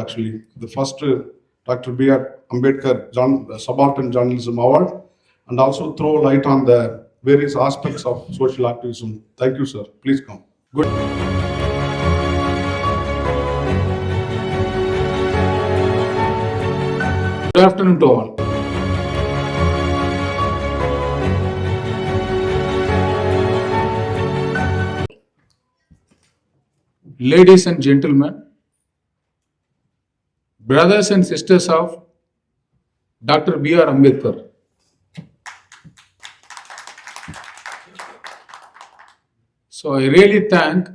Actually, the first Dr. B.R. Ambedkar Subaltern Journalism Award, and also throw light on the various aspects of social activism. Thank you, sir. Please come. Good. Good afternoon to all. Ladies and gentlemen, brothers and sisters of Dr. B.R. Ambedkar, so I really thank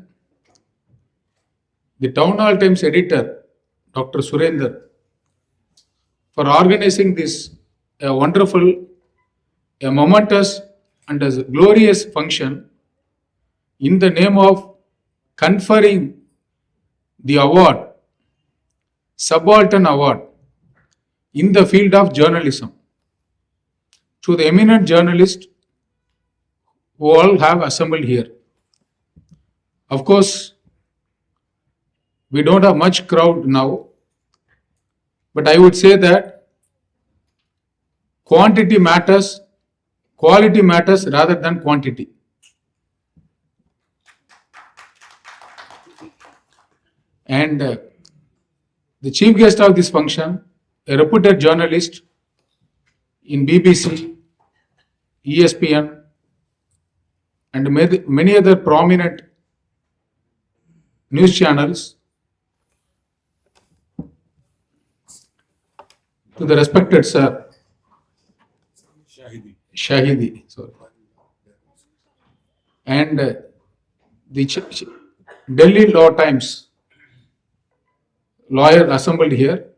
the Town Hall Times editor, Dr. Surender, for organizing this wonderful, momentous and a glorious function in the name of conferring the award, Subaltern Award, in the field of journalism to the eminent journalists who all have assembled here. Of course, we don't have much crowd now, but I would say that quantity matters, quality matters rather than quantity. And the chief guest of this function, a reputed journalist in BBC, ESPN, and many other prominent news channels, to the respected sir, Shahidi, sorry, and the Delhi Law Times lawyer assembled here,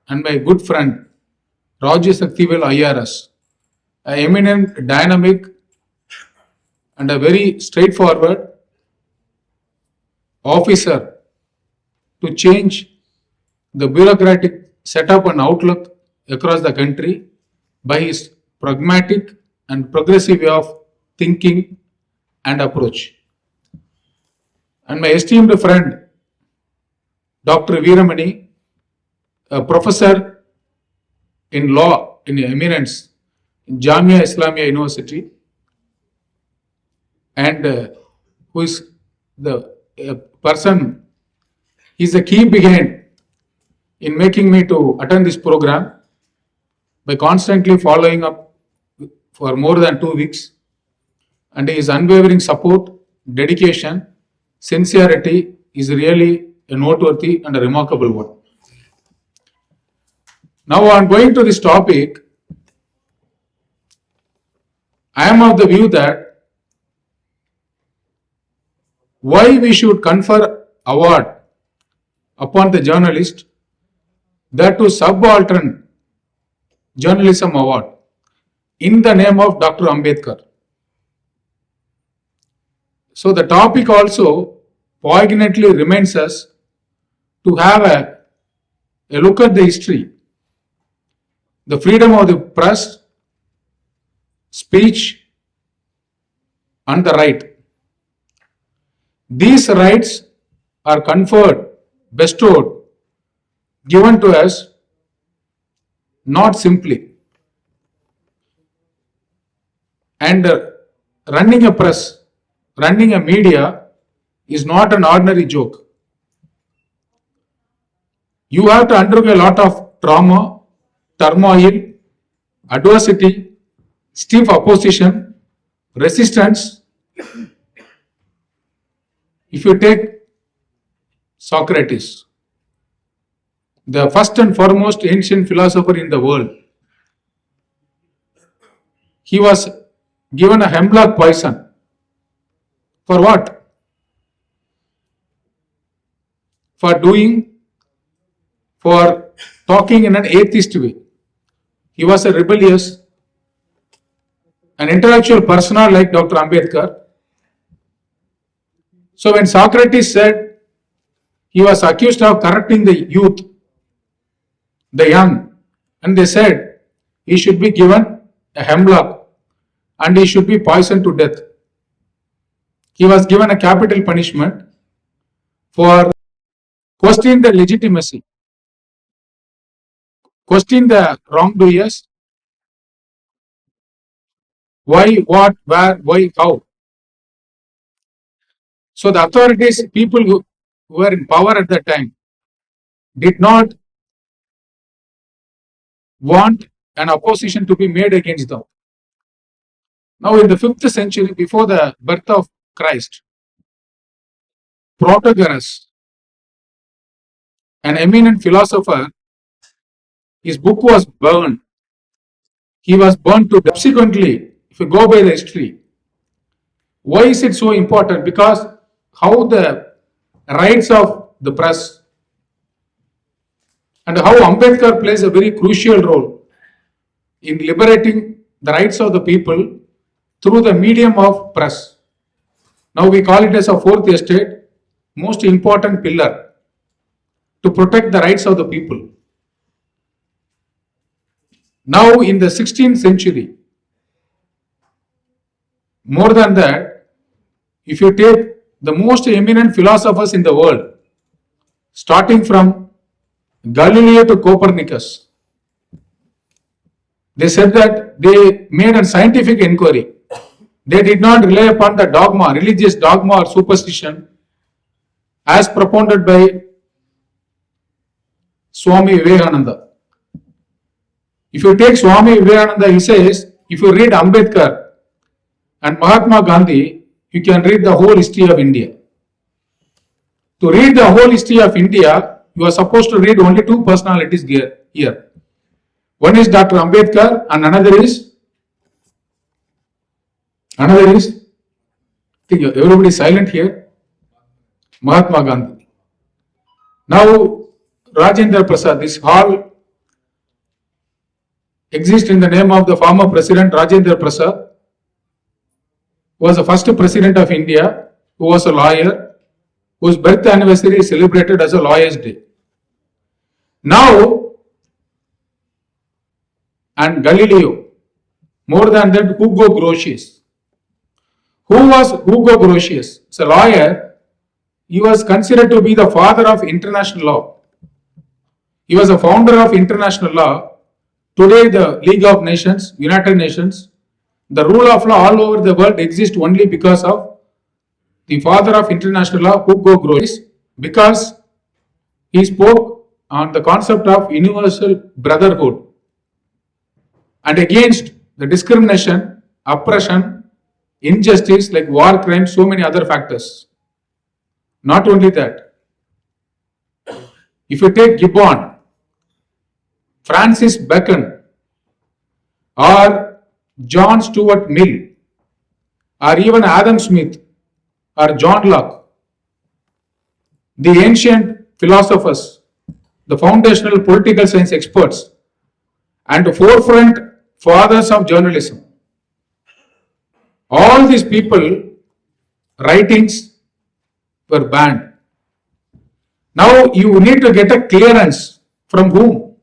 and my good friend Rajesh Saktivel IRS, an eminent, dynamic, and a very straightforward officer to change the bureaucratic setup and outlook across the country by his pragmatic and progressive way of thinking and approach. And my esteemed friend Dr. Veeramani, a professor in law in eminence in Jamia Islamia University, and who is the person, he is the key behind in making me to attend this program by constantly following up for more than 2 weeks, and his unwavering support, dedication, sincerity is really a noteworthy and a remarkable one. Now on going to this topic, I am of the view that why we should confer award upon the journalist, that to Subaltern Journalism Award in the name of Dr. Ambedkar. So the topic also poignantly reminds us to have a look at the history, the freedom of the press, speech, and the right. These rights are conferred, bestowed, given to us not simply. And running a press, running a media is not an ordinary joke. You have to undergo a lot of trauma, turmoil, adversity, stiff opposition, resistance. If you take Socrates, the first and foremost ancient philosopher in the world, he was given a hemlock poison. For what? For talking in an atheist way. He was a rebellious, an intellectual persona like Dr. Ambedkar. So when Socrates said he was accused of corrupting the youth, the young, and they said he should be given a hemlock and he should be poisoned to death. He was given a capital punishment for questioning the legitimacy question the wrongdoers, why, what, where, why, how. So the authorities, people who were in power at that time, did not want an opposition to be made against them. Now in the 5th century, before the birth of Christ, Protagoras, an eminent philosopher, his book was burned. He was burned to death. Subsequently, if you go by the history, why is it so important? Because how the rights of the press and how Ambedkar plays a very crucial role in liberating the rights of the people through the medium of press. Now we call it as a fourth estate, most important pillar to protect the rights of the people. Now in the 16th century, more than that, if you take the most eminent philosophers in the world, starting from Galileo to Copernicus, they said that they made a scientific inquiry. They did not rely upon the dogma, religious dogma or superstition as propounded by Swami Vivekananda. If you take Swami Vivekananda, he says, if you read Ambedkar and Mahatma Gandhi, you can read the whole history of India. To read the whole history of India, you are supposed to read only two personalities here. One is Dr. Ambedkar and another is, I think everybody is silent here, Mahatma Gandhi. Now, Rajendra Prasad, this hall exists in the name of the former president Rajendra Prasad, who was the first president of India, who was a lawyer, whose birth anniversary is celebrated as a Lawyer's Day. Now, and Galileo, more than that, Hugo Grotius. Who was Hugo Grotius? As a lawyer, he was considered to be the father of international law. He was a founder of international law. Today, the League of Nations, United Nations, the rule of law all over the world exists only because of the father of international law, Hugo Grotius, because he spoke on the concept of universal brotherhood and against the discrimination, oppression, injustice like war crimes, so many other factors. Not only that, if you take Gibbon, Francis Bacon, or John Stuart Mill, or even Adam Smith, or John Locke, the ancient philosophers, the foundational political science experts, and the forefront fathers of journalism, all these people, writings were banned. Now you need to get a clearance from whom?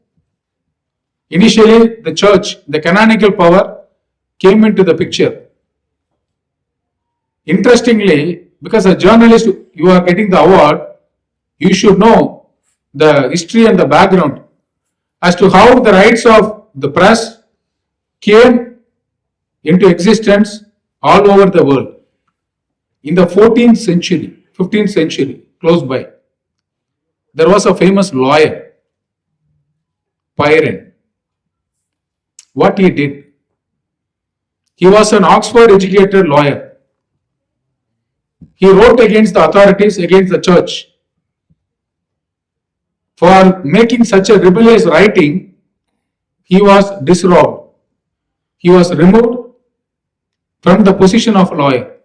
Initially, the church, the canonical power came into the picture. Interestingly, because a journalist, you are getting the award, you should know the history and the background as to how the rights of the press came into existence all over the world. In the 14th century, 15th century, close by, there was a famous lawyer, Byron. What he did? He was an Oxford educated lawyer. He wrote against the authorities, against the church. For making such a rebellious writing, he was disrobed. He was removed from the position of lawyer.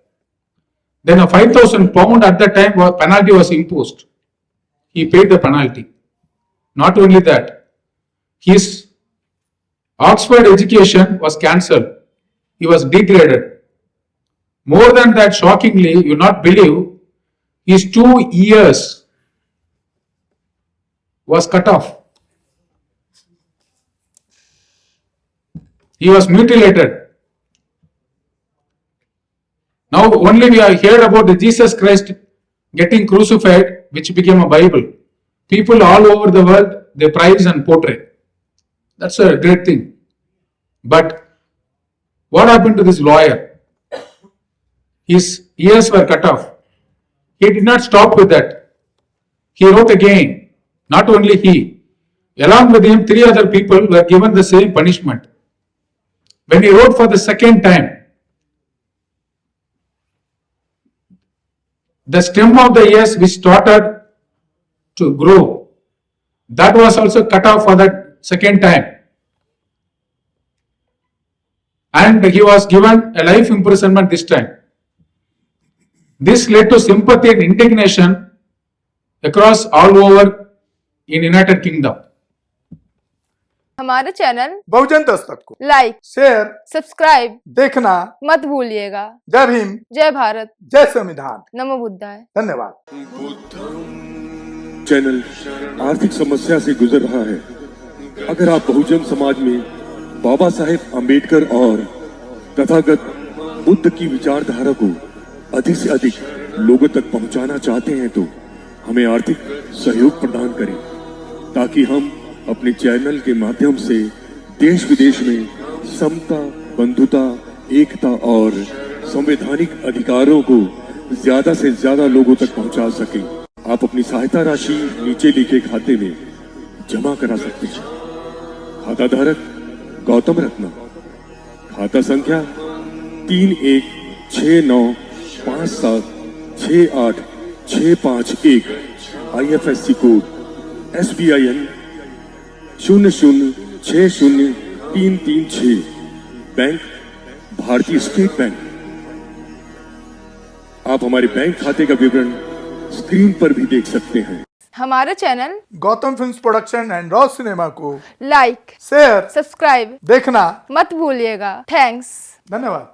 Then a 5,000 pound at that time penalty was imposed. He paid the penalty. Not only that, his Oxford education was cancelled. He was degraded. More than that, shockingly, you will not believe, his 2 years was cut off. He was mutilated. Now only we have heard about the Jesus Christ getting crucified, which became a Bible. People all over the world, they prize and portray. That's a great thing. But what happened to this lawyer? His ears were cut off. He did not stop with that. He wrote again. Not only he, along with him, 3 other people were given the same punishment. When he wrote for the second time, the stem of the ears which started to grow, that was also cut off for that second time. And he was given a life imprisonment this time. This led to sympathy and indignation across all over in United Kingdom. हमारे channel बहुजन दस्तक को like, share, subscribe देखना मत भूलिएगा। जय भीम, जय भारत, जय संविधान। नमो बुद्धाय। धन्यवाद। चैनल आर्थिक समस्या से गुजर रहा है। अगर आप बहुजन समाज में बाबा साहेब अम्बेडकर और तथागत बुद्ध की विचारधारा को अधिक से अधिक लोगों तक पहुंचाना चाहते हैं तो हमें आर्थिक सहयोग प्रदान करें, ताकि हम अपने चैनल के माध्यम से देश विदेश में समता, बंधुता, एकता और संवैधानिक अधिकारों को ज्यादा से ज्यादा लोगों तक पहुंचा सकें। आप अपनी सहायता राशि नीचे लिखे खाते में जमा करा सकते हैं। खाता धारक गौतम रत्न, खाता संख्या 3169576865 IFSC कोड SBIN 0060336, बैंक भारतीय स्टेट बैंक। आप हमारे बैंक खाते का विवरण स्क्रीन पर भी देख सकते हैं। हमारे channel Gautam films production and raw cinema को लाइक, शेयर, सब्सक्राइब देखना मत भूलिएगा। थैंक्स। धन्यवाद।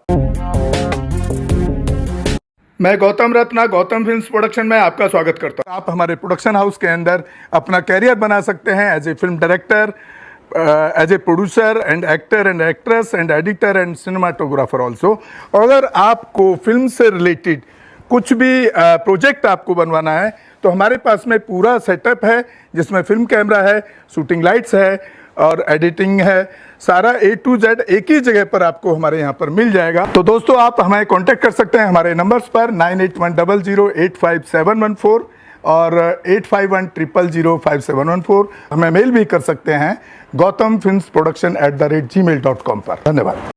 मैं गौतम रत्ना गौतम फिल्म्स प्रोडक्शन में आपका स्वागत करता हूं। आप हमारे प्रोडक्शन हाउस के अंदर अपना कैरियर बना सकते हैं as a film director, as a producer and actor and actress and editor and cinematographer also. अगर आपको फिल्म से रिलेटेड कुछ भी प्रोजेक्ट आपको बनवाना है तो हमारे पास में पूरा सेटअप है, जिसमें फिल्म कैमरा है, शूटिंग लाइट्स है और एडिटिंग है। सारा A to Z एक ही जगह पर आपको हमारे यहाँ पर मिल जाएगा। तो दोस्तों आप हमें कांटेक्ट कर सकते हैं हमारे नंबर्स पर 9810085714 और 8510005714। हमें मेल भी कर सकते हैं gautamfilmsproduction@gmail.com पर। धन्यवाद।